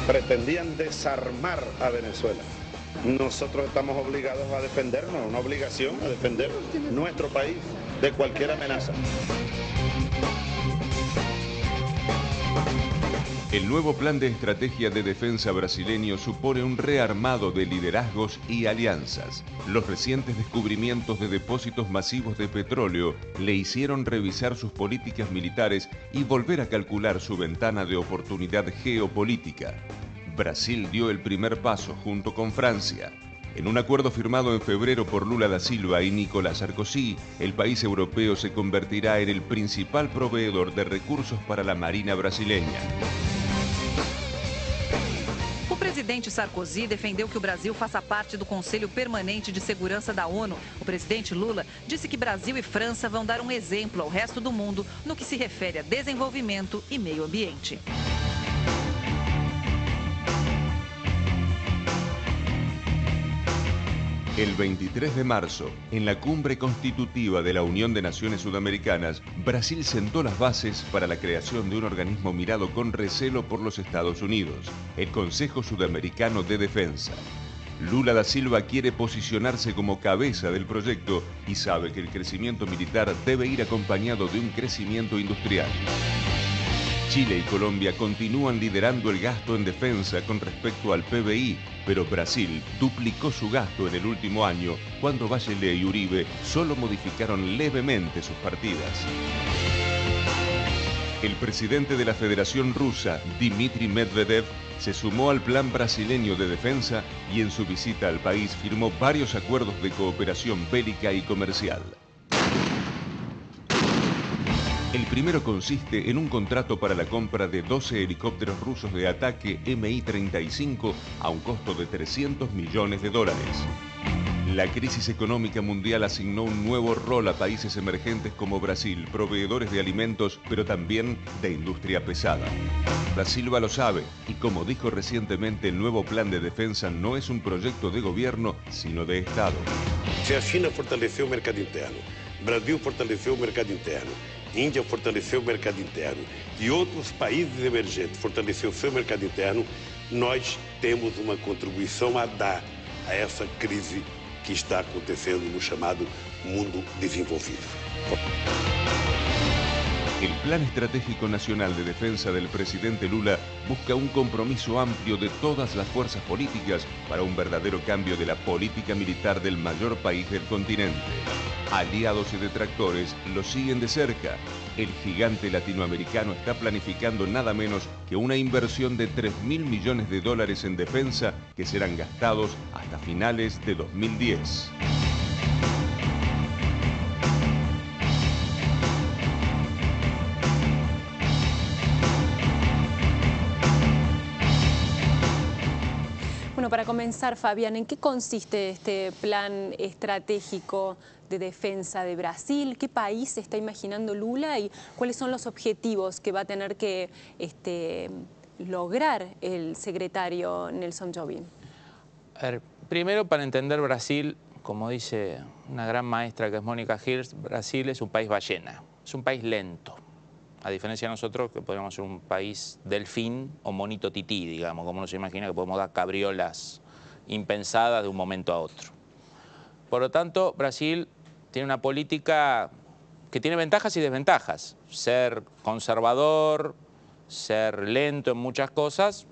pretendían desarmar a Venezuela. Nosotros estamos obligados a defendernos, una obligación a defender nuestro país de cualquier amenaza. El nuevo plan de estrategia de defensa brasileño supone un rearmado de liderazgos y alianzas. Los recientes descubrimientos de depósitos masivos de petróleo le hicieron revisar sus políticas militares y volver a calcular su ventana de oportunidad geopolítica. Brasil dio el primer paso junto con Francia. En un acuerdo firmado en febrero por Lula da Silva y Nicolás Sarkozy, el país europeo se convertirá en el principal proveedor de recursos para la Marina brasileña. O presidente Sarkozy defendeu que o Brasil faça parte do Conselho Permanente de Segurança da ONU. O presidente Lula disse que Brasil e França vão dar um exemplo ao resto do mundo no que se refere a desenvolvimento e meio ambiente. El 23 de marzo, en la cumbre constitutiva de la Unión de Naciones Sudamericanas, Brasil sentó las bases para la creación de un organismo mirado con recelo por los Estados Unidos, el Consejo Sudamericano de Defensa. Lula da Silva quiere posicionarse como cabeza del proyecto y sabe que el crecimiento militar debe ir acompañado de un crecimiento industrial. Chile y Colombia continúan liderando el gasto en defensa con respecto al PBI, pero Brasil duplicó su gasto en el último año cuando Bachelet y Uribe solo modificaron levemente sus partidas. El presidente de la Federación Rusa, Dmitry Medvedev, se sumó al plan brasileño de defensa y en su visita al país firmó varios acuerdos de cooperación bélica y comercial. El primero consiste en un contrato para la compra de 12 helicópteros rusos de ataque Mi-35 a un costo de $300 millones. La crisis económica mundial asignó un nuevo rol a países emergentes como Brasil, proveedores de alimentos, pero también de industria pesada. Da Silva lo sabe y, como dijo recientemente, el nuevo plan de defensa no es un proyecto de gobierno, sino de Estado. Se a China fortaleceu o mercado interno, Brasil fortaleceu o mercado interno, Índia fortaleceu o mercado interno e outros países emergentes fortaleceu o seu mercado interno, nós temos uma contribuição a dar a essa crise que está acontecendo no chamado mundo desenvolvido. El Plan Estratégico Nacional de Defensa del presidente Lula busca un compromiso amplio de todas las fuerzas políticas para un verdadero cambio de la política militar del mayor país del continente. Aliados y detractores lo siguen de cerca. El gigante latinoamericano está planificando nada menos que una inversión de $3.000 millones en defensa que serán gastados hasta finales de 2010. Bueno, para comenzar, Fabián, ¿en qué consiste este plan estratégico de defensa de Brasil? ¿Qué país se está imaginando Lula y cuáles son los objetivos que va a tener que lograr el secretario Nelson Jobim? A ver, primero, para entender Brasil, como dice una gran maestra que es Mónica Hirst, Brasil es un país ballena, es un país lento. A diferencia de nosotros, que podríamos ser un país delfín o monito tití, digamos, como uno se imagina que podemos dar cabriolas impensadas de un momento a otro. Por lo tanto, Brasil tiene una política que tiene ventajas y desventajas. Ser conservador, ser lento en muchas cosas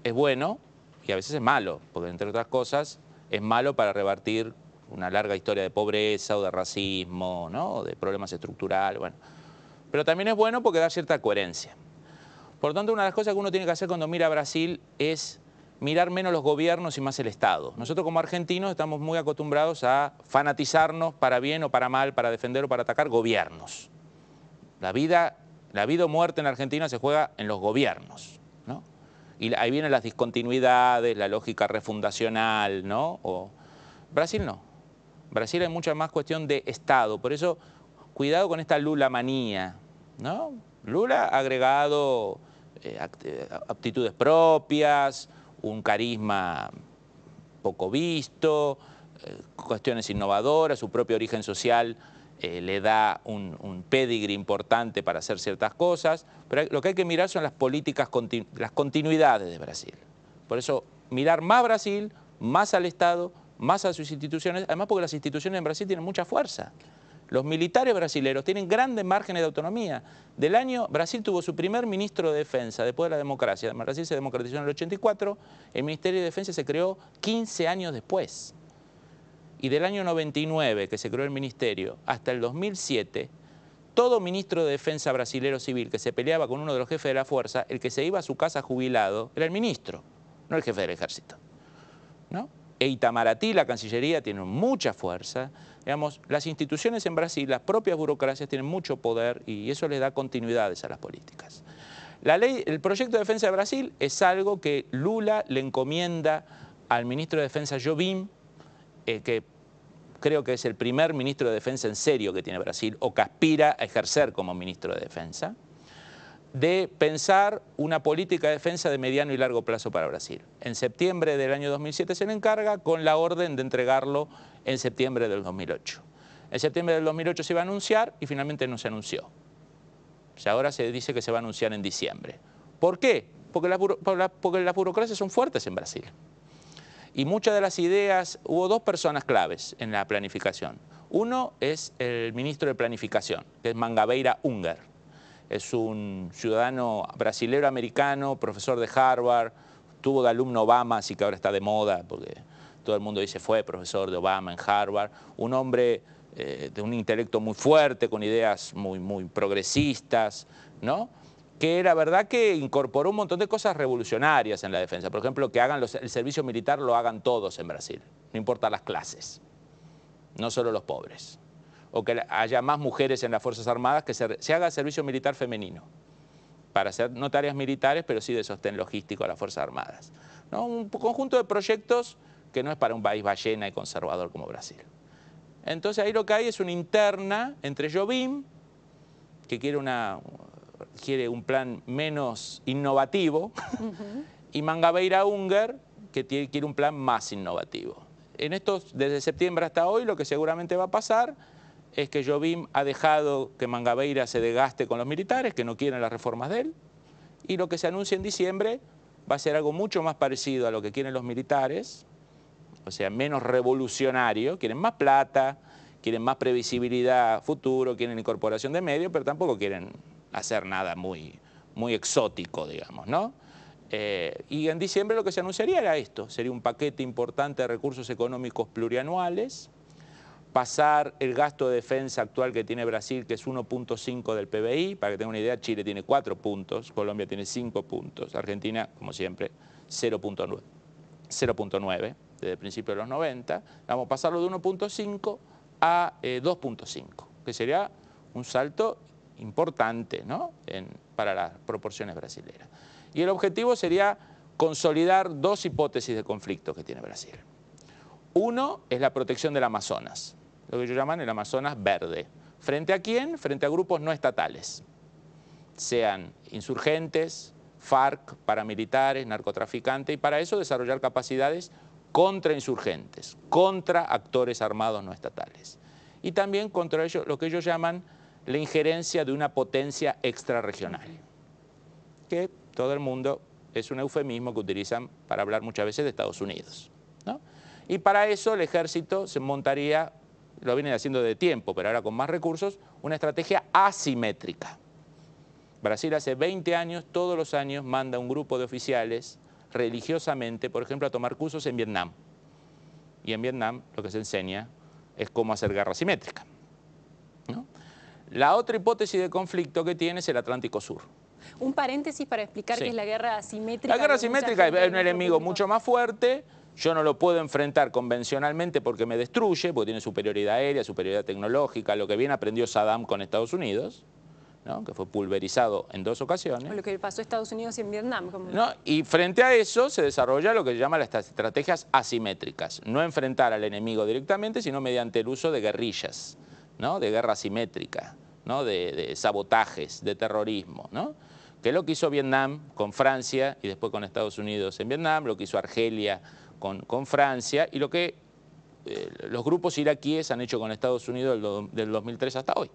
es bueno y a veces es malo, porque entre otras cosas es malo para revertir una larga historia de pobreza o de racismo, ¿no? O de problemas estructurales, bueno. Pero también es bueno porque da cierta coherencia. Por lo tanto, una de las cosas que uno tiene que hacer cuando mira a Brasil es mirar menos los gobiernos y más el Estado. Nosotros como argentinos estamos muy acostumbrados a fanatizarnos para bien o para mal, para defender o para atacar gobiernos. La vida o muerte en Argentina se juega en los gobiernos, ¿no? Y ahí vienen las discontinuidades, la lógica refundacional, ¿no? Brasil no. Brasil hay mucha más cuestión de Estado. Por eso, cuidado con esta Lula manía, ¿no? Lula ha agregado aptitudes propias, un carisma poco visto, cuestiones innovadoras, su propio origen social le da un pedigree importante para hacer ciertas cosas, pero lo que hay que mirar son las políticas, las continuidades de Brasil. Por eso, mirar más Brasil, más al Estado, más a sus instituciones, además porque las instituciones en Brasil tienen mucha fuerza. Los militares brasileños tienen grandes márgenes de autonomía. Brasil tuvo su primer ministro de Defensa después de la democracia. Brasil se democratizó en el 84, el Ministerio de Defensa se creó 15 años después. Y del año 99, que se creó el ministerio, hasta el 2007, todo ministro de Defensa brasilero civil que se peleaba con uno de los jefes de la fuerza, el que se iba a su casa jubilado, era el ministro, no el jefe del ejército, ¿no? E Itamaraty, la Cancillería, tienen mucha fuerza. Digamos, las instituciones en Brasil, las propias burocracias tienen mucho poder y eso les da continuidades a las políticas. El proyecto de defensa de Brasil es algo que Lula le encomienda al ministro de Defensa Jobim, que creo que es el primer ministro de Defensa en serio que tiene Brasil o que aspira a ejercer como ministro de Defensa, de pensar una política de defensa de mediano y largo plazo para Brasil. En septiembre del año 2007 se le encarga con la orden de entregarlo en septiembre del 2008. En septiembre del 2008 se iba a anunciar y finalmente no se anunció. O sea, ahora se dice que se va a anunciar en diciembre. ¿Por qué? Porque las burocracias son fuertes en Brasil. Y muchas de las ideas, hubo dos personas claves en la planificación. Uno es el ministro de Planificación, que es Mangabeira Unger. Es un ciudadano brasilero-americano, profesor de Harvard, tuvo de alumno Obama, así que ahora está de moda, porque todo el mundo dice fue profesor de Obama en Harvard. Un hombre de un intelecto muy fuerte, con ideas muy progresistas, ¿no? Que la verdad que incorporó un montón de cosas revolucionarias en la defensa. Por ejemplo, que hagan el servicio militar lo hagan todos en Brasil, no importa las clases, no solo los pobres. O que haya más mujeres en las Fuerzas Armadas, que se haga servicio militar femenino, para hacer no tareas militares, pero sí de sostén logístico a las Fuerzas Armadas, ¿no? Un conjunto de proyectos que no es para un país ballena y conservador como Brasil. Entonces ahí lo que hay es una interna entre Jobim, que quiere un plan menos innovativo, y Mangabeira Unger, que quiere un plan más innovativo. Desde septiembre hasta hoy, lo que seguramente va a pasar es que Jobim ha dejado que Mangabeira se desgaste con los militares, que no quieren las reformas de él, y lo que se anuncia en diciembre va a ser algo mucho más parecido a lo que quieren los militares, o sea, menos revolucionario, quieren más plata, quieren más previsibilidad futuro, quieren incorporación de medios, pero tampoco quieren hacer nada muy exótico, digamos, ¿no? Y en diciembre lo que se anunciaría era esto, sería un paquete importante de recursos económicos plurianuales, pasar el gasto de defensa actual que tiene Brasil, que es 1.5 del PBI, para que tengan una idea, Chile tiene 4 puntos, Colombia tiene 5 puntos, Argentina, como siempre, 0.9 desde el principio de los 90, vamos a pasarlo de 1.5 a 2.5, que sería un salto importante, ¿no? Para las proporciones brasileras. Y el objetivo sería consolidar dos hipótesis de conflicto que tiene Brasil. Uno es la protección del Amazonas, lo que ellos llaman el Amazonas verde. ¿Frente a quién? Frente a grupos no estatales, sean insurgentes, FARC, paramilitares, narcotraficantes, y para eso desarrollar capacidades contra insurgentes, contra actores armados no estatales. Y también contra ellos, lo que ellos llaman la injerencia de una potencia extrarregional, que todo el mundo es un eufemismo que utilizan para hablar muchas veces de Estados Unidos, ¿no? Y para eso el ejército se montaría, lo viene haciendo de tiempo, pero ahora con más recursos, una estrategia asimétrica. Brasil hace 20 años, todos los años, manda un grupo de oficiales religiosamente, por ejemplo, a tomar cursos en Vietnam. Y en Vietnam lo que se enseña es cómo hacer guerra asimétrica, ¿no? La otra hipótesis de conflicto que tiene es el Atlántico Sur. Un paréntesis para explicar qué es la guerra asimétrica. La guerra asimétrica es un enemigo mucho más fuerte. Yo no lo puedo enfrentar convencionalmente porque me destruye, porque tiene superioridad aérea, superioridad tecnológica, lo que bien aprendió Saddam con Estados Unidos, ¿no? Que fue pulverizado en 2 ocasiones. Lo que pasó a Estados Unidos y en Vietnam. ¿No? Y frente a eso se desarrolla lo que se llama las estrategias asimétricas. No enfrentar al enemigo directamente, sino mediante el uso de guerrillas, ¿no? De guerra asimétrica, ¿no? De sabotajes, de terrorismo, ¿no? Que es lo que hizo Vietnam con Francia y después con Estados Unidos en Vietnam, lo que hizo Argelia con Francia, y lo que los grupos iraquíes han hecho con Estados Unidos del 2003 hasta hoy.